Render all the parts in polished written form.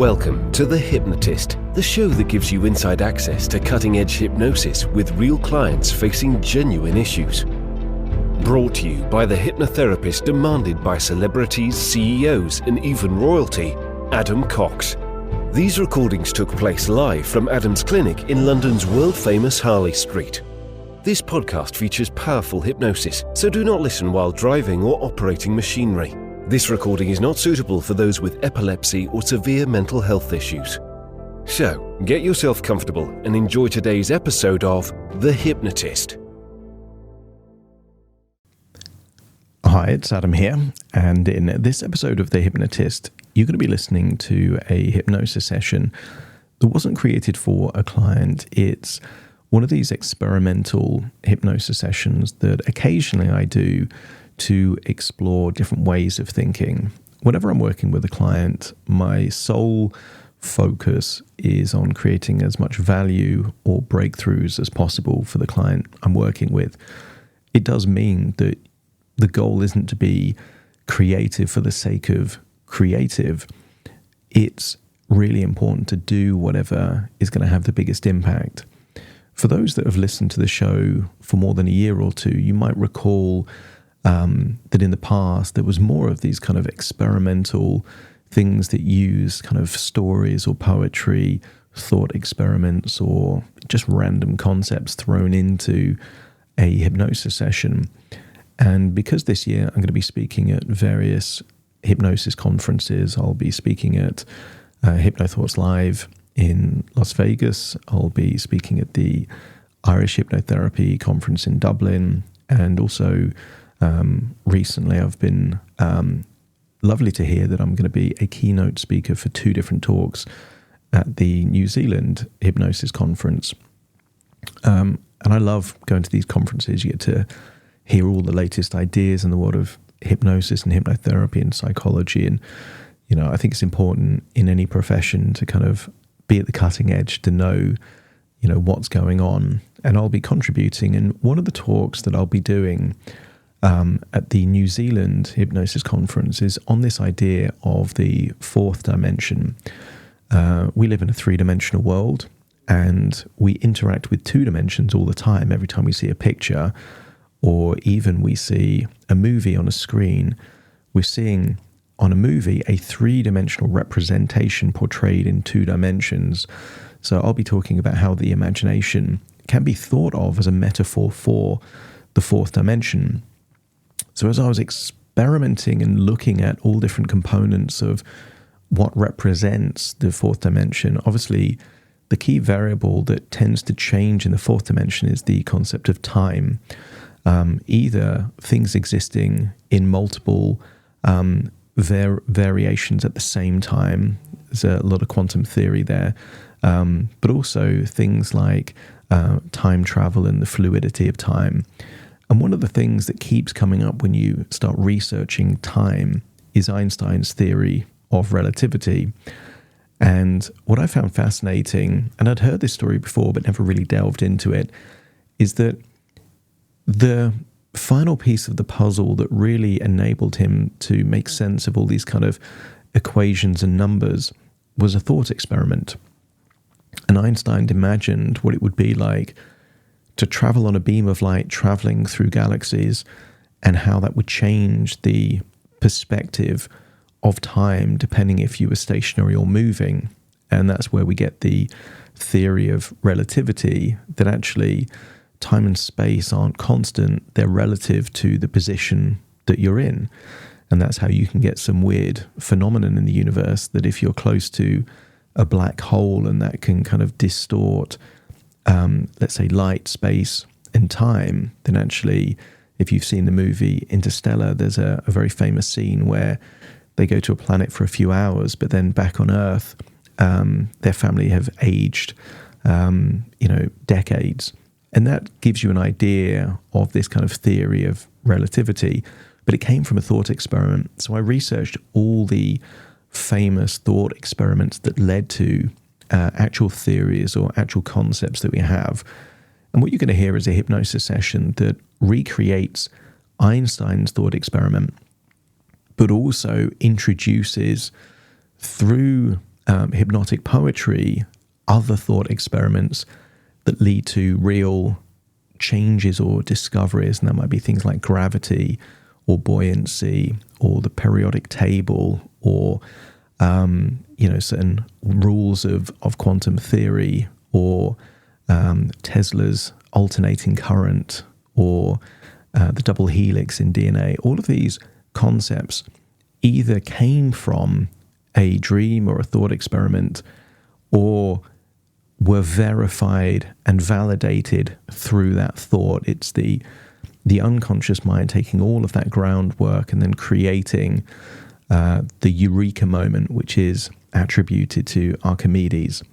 Welcome to The Hypnotist, the show that gives you inside access to cutting-edge hypnosis with real clients facing genuine issues. Brought to you by the hypnotherapist demanded by celebrities, CEOs, and even royalty, Adam Cox. These recordings took place live from Adam's clinic in London's world-famous Harley Street. This podcast features powerful hypnosis, so do not listen while driving or operating machinery. This recording is not suitable for those with epilepsy or severe mental health issues. So, get yourself comfortable and enjoy today's episode of The Hypnotist. Hi, it's Adam here, and in this episode of The Hypnotist, you're going to be listening to a hypnosis session that wasn't created for a client. It's one of these experimental hypnosis sessions that occasionally I do to explore different ways of thinking. Whenever I'm working with a client, my sole focus is on creating as much value or breakthroughs as possible for the client I'm working with. It does mean that the goal isn't to be creative for the sake of creative. It's really important to do whatever is going to have the biggest impact. For those that have listened to the show for more than a year or two, you might recall that in the past there was more of these kind of experimental things that use kind of stories or poetry, thought experiments, or just random concepts thrown into a hypnosis session. And because this year I'm going to be speaking at various hypnosis conferences, I'll be speaking at HypnoThoughts Live in Las Vegas, I'll be speaking at the Irish Hypnotherapy Conference in Dublin, and also recently I've been lovely to hear that I'm going to be a keynote speaker for two different talks at the New Zealand Hypnosis Conference. And I love going to these conferences. You get to hear all the latest ideas in the world of hypnosis and hypnotherapy and psychology. And, you know, I think it's important in any profession to kind of be at the cutting edge, to know, you know, what's going on. And I'll be contributing. And one of the talks that I'll be doing at the New Zealand Hypnosis Conference is on this idea of the fourth dimension. We live in a three-dimensional world, and we interact with two dimensions all the time. Every time we see a picture, or even we see a movie on a screen, we're seeing on a movie a three-dimensional representation portrayed in two dimensions. So I'll be talking about how the imagination can be thought of as a metaphor for the fourth dimension. So as I was experimenting and looking at all different components of what represents the fourth dimension, obviously the key variable that tends to change in the fourth dimension is the concept of time. Either things existing in multiple variations at the same time. There's a lot of quantum theory there, but also things like time travel and the fluidity of time. And one of the things that keeps coming up when you start researching time is Einstein's theory of relativity. And what I found fascinating, and I'd heard this story before but never really delved into it, is that the final piece of the puzzle that really enabled him to make sense of all these kind of equations and numbers was a thought experiment. And Einstein imagined what it would be like to travel on a beam of light traveling through galaxies, and how that would change the perspective of time depending if you were stationary or moving. And that's where we get the theory of relativity, that actually time and space aren't constant, they're relative to the position that you're in. And that's how you can get some weird phenomenon in the universe, that if you're close to a black hole and that can kind of distort, let's say, light, space, and time, then actually, if you've seen the movie Interstellar, there's a very famous scene where they go to a planet for a few hours, but then back on Earth, their family have aged, decades. And that gives you an idea of this kind of theory of relativity, but it came from a thought experiment. So I researched all the famous thought experiments that led to actual theories or actual concepts that we have. And what you're going to hear is a hypnosis session that recreates Einstein's thought experiment, but also introduces, through hypnotic poetry, other thought experiments that lead to real changes or discoveries. And that might be things like gravity or buoyancy or the periodic table or, certain rules of quantum theory or Tesla's alternating current or the double helix in DNA. All of these concepts either came from a dream or a thought experiment or were verified and validated through that thought. It's the unconscious mind taking all of that groundwork and then creating the eureka moment, which is attributed to Archimedes.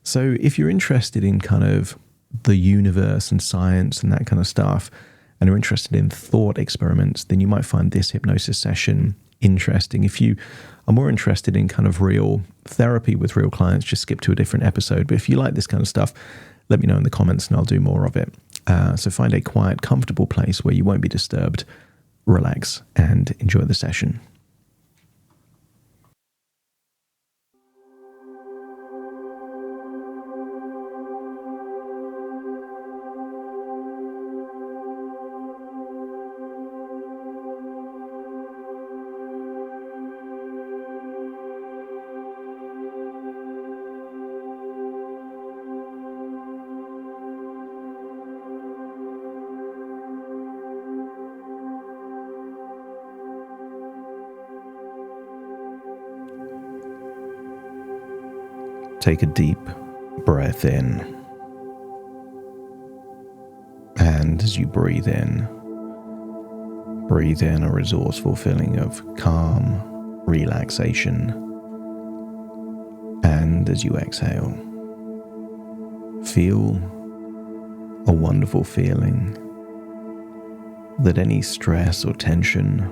So if you're interested in kind of the universe and science and that kind of stuff, and are interested in thought experiments, then you might find this hypnosis session interesting. If you are more interested in kind of real therapy with real clients, just skip to a different episode. But if you like this kind of stuff, let me know in the comments and I'll do more of it. So find a quiet, comfortable place where you won't be disturbed, relax, and enjoy the session. Take a deep breath in, and as you breathe in a resourceful feeling of calm, relaxation, and as you exhale, feel a wonderful feeling that any stress or tension,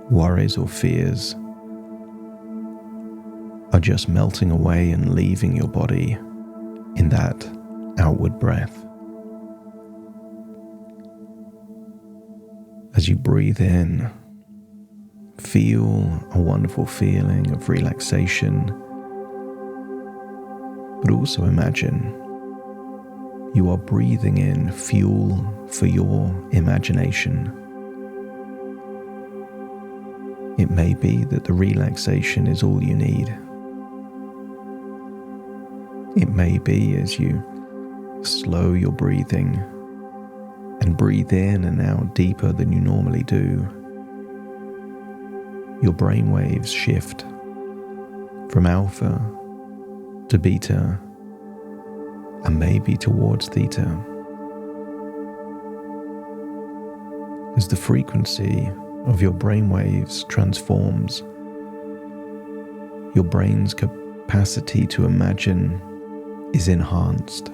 worries or fears are just melting away and leaving your body in that outward breath. As you breathe in, feel a wonderful feeling of relaxation, but also imagine you are breathing in fuel for your imagination. It may be that the relaxation is all you need. It may be as you slow your breathing and breathe in and out deeper than you normally do, your brain waves shift from alpha to beta and maybe towards theta. As the frequency of your brain waves transforms, your brain's capacity to imagine is enhanced.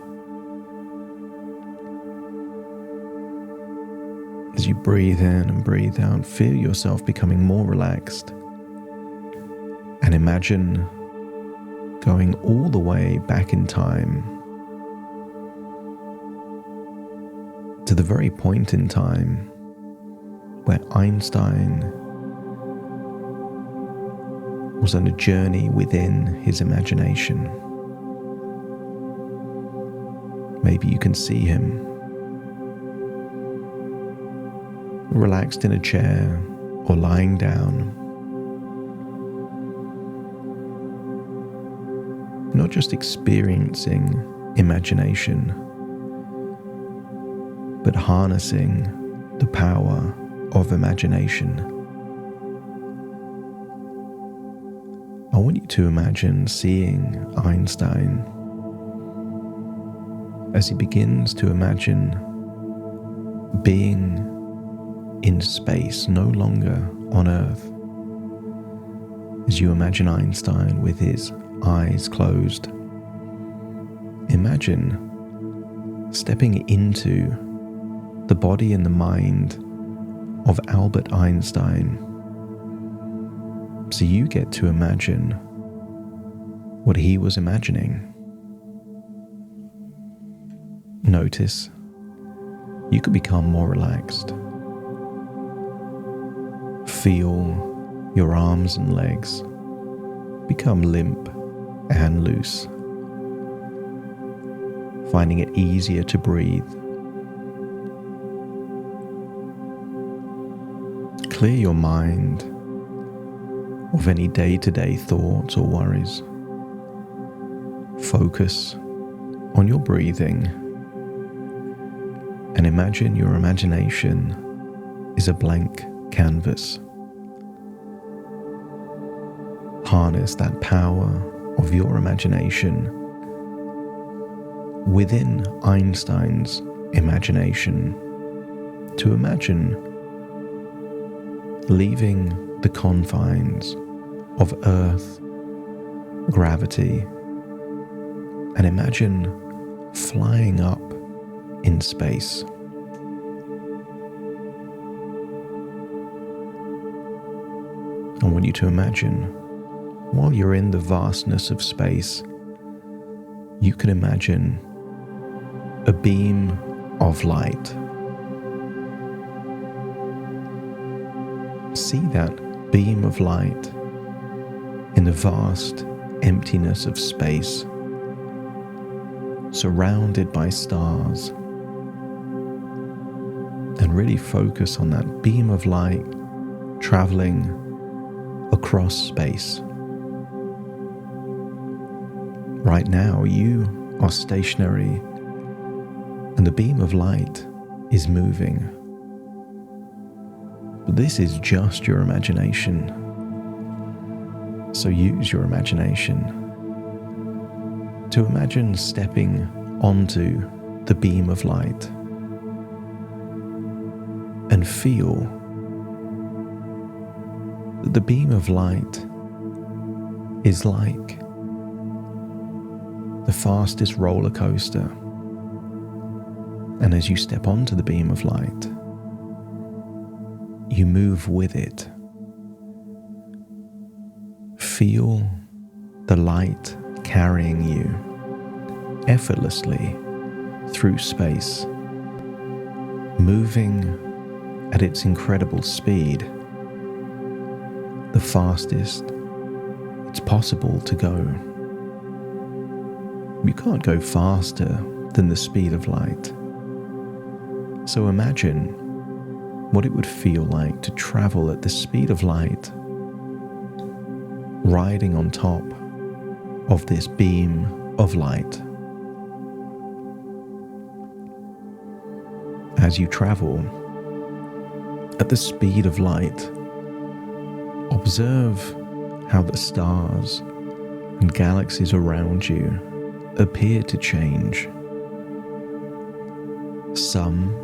As you breathe in and breathe out, feel yourself becoming more relaxed and imagine going all the way back in time to the very point in time where Einstein was on a journey within his imagination. Maybe you can see him relaxed in a chair or lying down, not just experiencing imagination, but harnessing the power of imagination. I want you to imagine seeing Einstein as he begins to imagine being in space, no longer on Earth. As you imagine Einstein with his eyes closed, imagine stepping into the body and the mind of Albert Einstein. So you get to imagine what he was imagining. Notice you could become more relaxed. Feel your arms and legs become limp and loose, finding it easier to breathe. Clear your mind of any day-to-day thoughts or worries. Focus on your breathing and imagine your imagination is a blank canvas. Harness that power of your imagination within Einstein's imagination to imagine leaving the confines of Earth, gravity, and imagine flying up in space. I want you to imagine, while you're in the vastness of space, you can imagine a beam of light. See that beam of light in the vast emptiness of space, surrounded by stars, and really focus on that beam of light traveling across space. Right now, you are stationary and the beam of light is moving. But this is just your imagination. So use your imagination to imagine stepping onto the beam of light and feel that the beam of light is like the fastest roller coaster. And as you step onto the beam of light, you move with it. Feel the light carrying you effortlessly through space, moving at its incredible speed, the fastest it's possible to go. You can't go faster than the speed of light. So imagine what it would feel like to travel at the speed of light, riding on top of this beam of light. As you travel at the speed of light, observe how the stars and galaxies around you appear to change. Some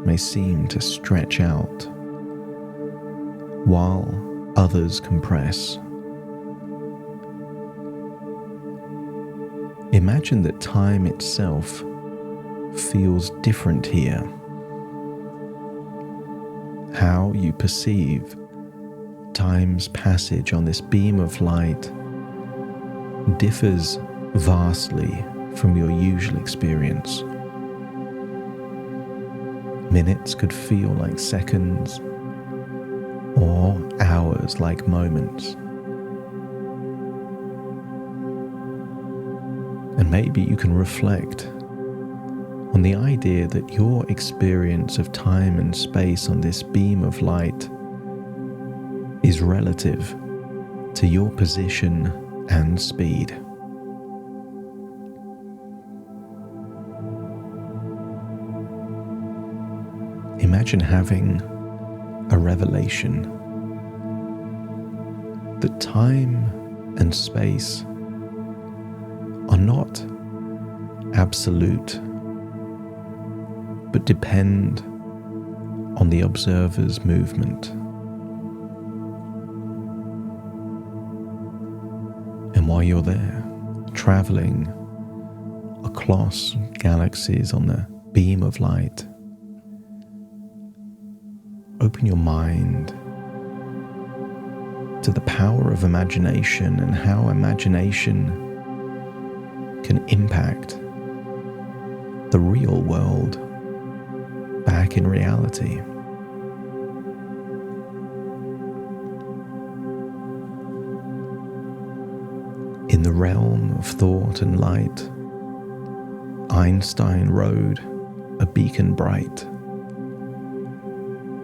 may seem to stretch out, while others compress. Imagine that time itself feels different here. How you perceive time's passage on this beam of light differs vastly from your usual experience. Minutes could feel like seconds, or hours like moments. And maybe you can reflect on the idea that your experience of time and space on this beam of light is relative to your position and speed. Imagine having a revelation that time and space are not absolute, but depend on the observer's movement. And while you're there, traveling across galaxies on the beam of light, open your mind to the power of imagination and how imagination can impact the real world back in reality. In the realm of thought and light, Einstein rode a beacon bright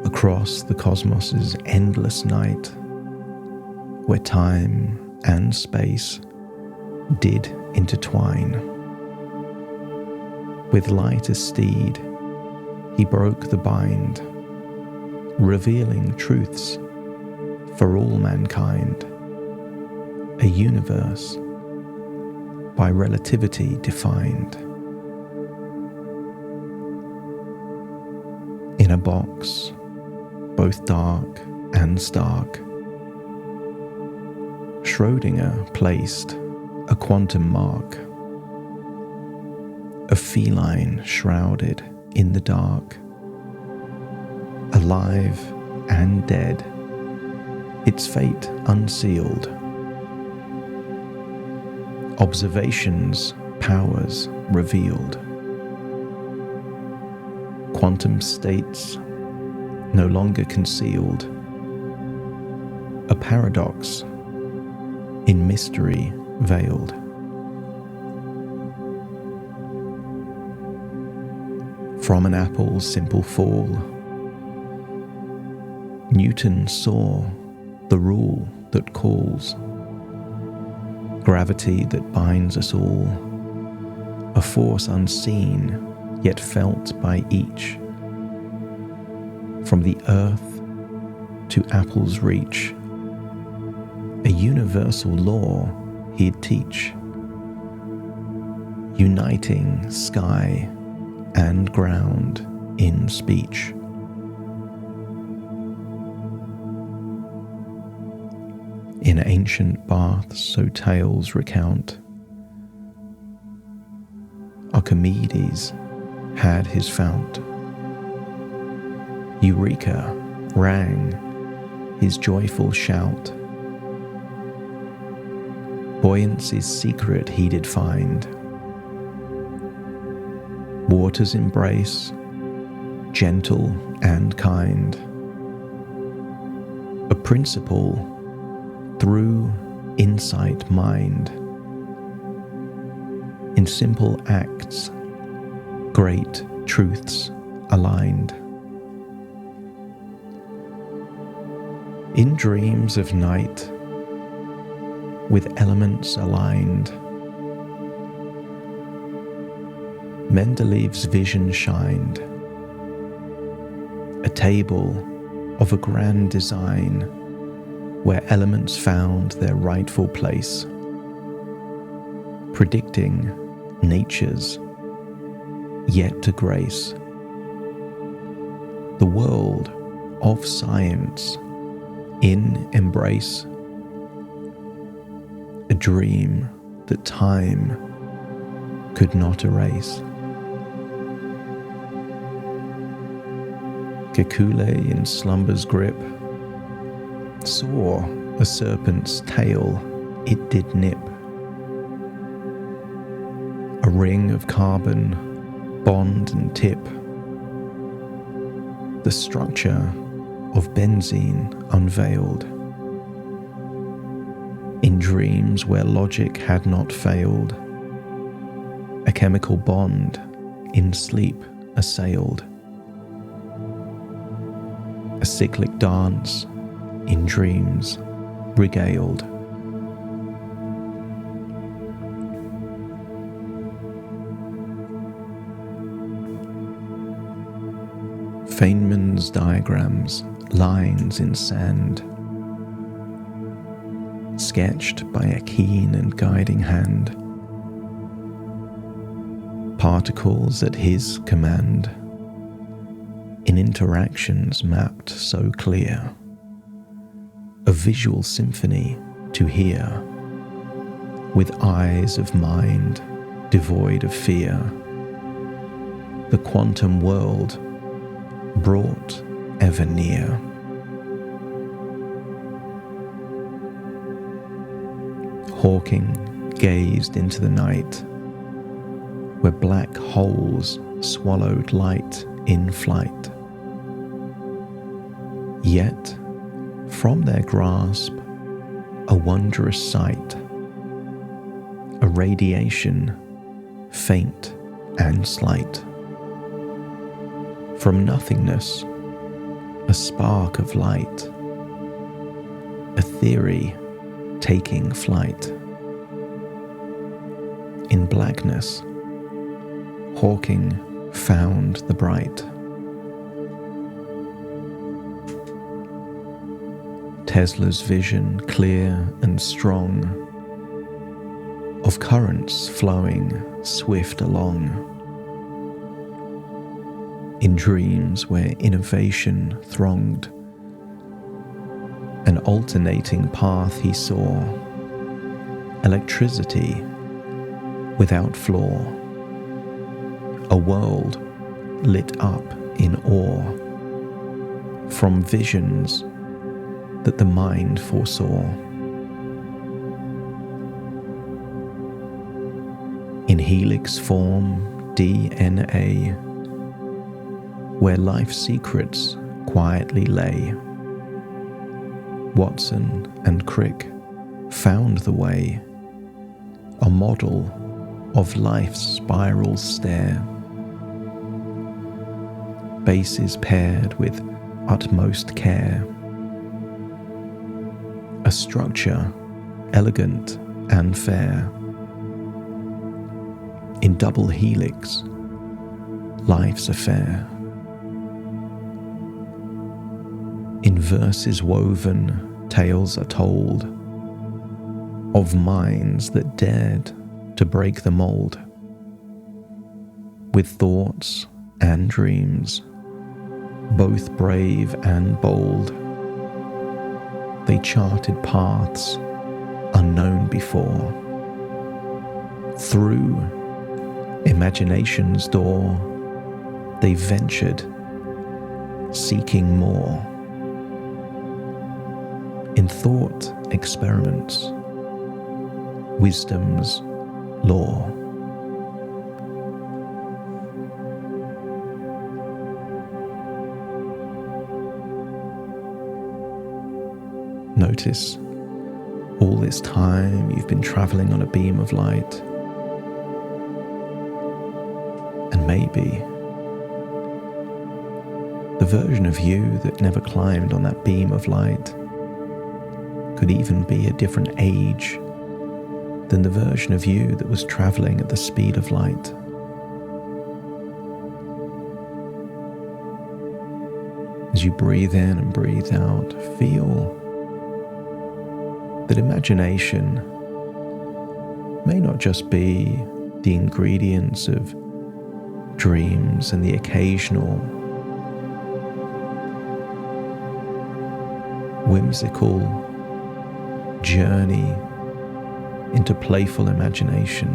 across the cosmos's endless night, where time and space did intertwine. With light as steed, he broke the bind, revealing truths for all mankind, a universe by relativity defined. In a box, both dark and stark, Schrödinger placed a quantum mark, a feline shrouded in the dark, alive and dead, its fate unsealed. Observation's powers revealed. Quantum states no longer concealed. A paradox in mystery veiled. From an apple's simple fall, Newton saw the rule that calls, gravity that binds us all, a force unseen yet felt by each. From the earth to apple's reach, a universal law he'd teach, uniting sky and ground in speech. In ancient baths, so tales recount, Archimedes had his fount. Eureka rang his joyful shout. Buoyancy's secret he did find. Water's embrace, gentle and kind. A principle through insight mind. In simple acts, great truths aligned. In dreams of night, with elements aligned, Mendeleev's vision shined, a table of a grand design where elements found their rightful place, predicting nature's yet to grace. The world of science in embrace, a dream that time could not erase. Kekule in slumber's grip saw a serpent's tail it did nip. A ring of carbon, bond and tip. The structure of benzene unveiled. In dreams where logic had not failed, a chemical bond in sleep assailed. A cyclic dance in dreams regaled. Feynman's diagrams, lines in sand, sketched by a keen and guiding hand. Particles at his command, in interactions mapped so clear. A visual symphony to hear, with eyes of mind devoid of fear. The quantum world brought ever near. Hawking gazed into the night, where black holes swallowed light in flight. Yet, from their grasp, a wondrous sight, a radiation, faint and slight. From nothingness, a spark of light, a theory taking flight. In blackness, Hawking found the bright. Tesla's vision clear and strong, of currents flowing swift along. In dreams where innovation thronged, an alternating path he saw, electricity without flaw, a world lit up in awe from visions that the mind foresaw. In helix form, DNA, where life's secrets quietly lay, Watson and Crick found the way, a model of life's spiral stair, bases paired with utmost care, a structure elegant and fair. In double helix, life's affair. In verses woven, tales are told of minds that dared to break the mold. With thoughts and dreams, both brave and bold, they charted paths unknown before. Through imagination's door, they ventured, seeking more. In thought experiments, wisdom's law. Notice all this time you've been traveling on a beam of light, and maybe the version of you that never climbed on that beam of light could even be a different age than the version of you that was traveling at the speed of light. As you breathe in and breathe out, feel that imagination may not just be the ingredients of dreams and the occasional whimsical journey into playful imagination.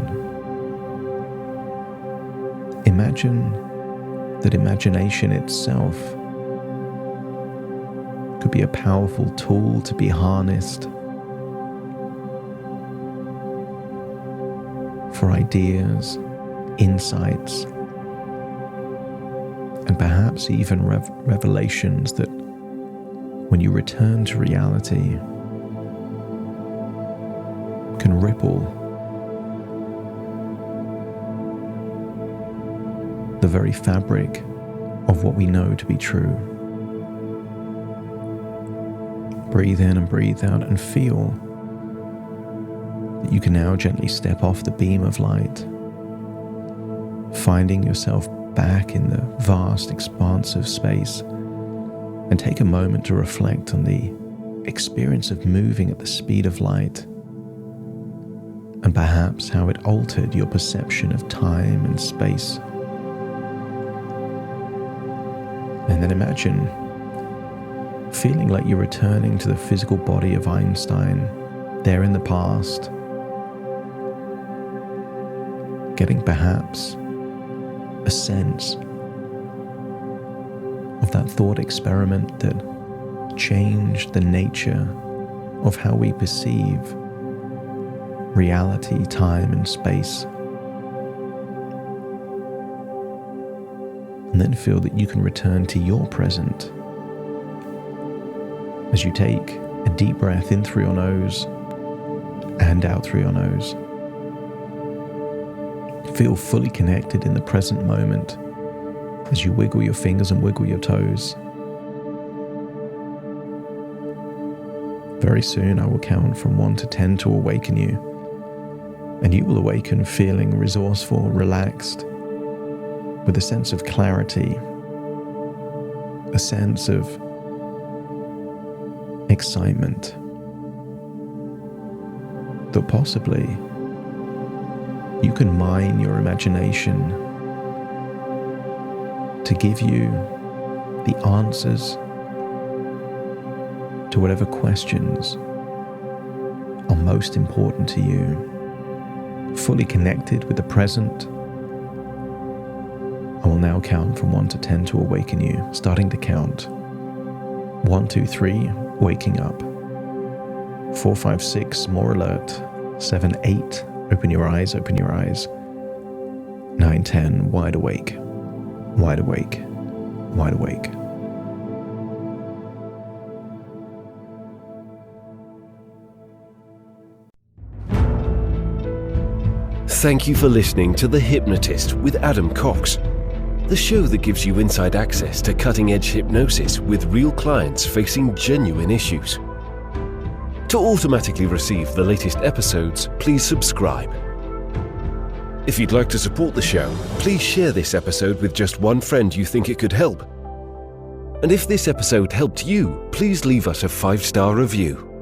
Imagine that imagination itself could be a powerful tool to be harnessed for ideas, insights, and perhaps even revelations that, when you return to reality, can ripple the very fabric of what we know to be true. Breathe in and breathe out and feel that you can now gently step off the beam of light, finding yourself back in the vast expanse of space, and take a moment to reflect on the experience of moving at the speed of light, and perhaps how it altered your perception of time and space. And then imagine feeling like you're returning to the physical body of Einstein, there in the past, getting perhaps a sense of that thought experiment that changed the nature of how we perceive reality, time, and space. And then feel that you can return to your present as you take a deep breath in through your nose and out through your nose. Feel fully connected in the present moment as you wiggle your fingers and wiggle your toes. Very soon I will count from 1 to 10 to awaken you, and you will awaken feeling resourceful, relaxed, with a sense of clarity, a sense of excitement that possibly you can mine your imagination to give you the answers to whatever questions are most important to you. Fully connected with the present, I will now count from 1 to 10 to awaken you, starting to count. 1, 2, 3, waking up. 4, 5, 6, more alert. 7, 8, open your eyes, open your eyes. 9, 10, wide awake, wide awake, wide awake. Thank you for listening to The Hypnotist with Adam Cox, the show that gives you inside access to cutting-edge hypnosis with real clients facing genuine issues. To automatically receive the latest episodes, please subscribe. If you'd like to support the show, please share this episode with just one friend you think it could help. And if this episode helped you, please leave us a 5-star review.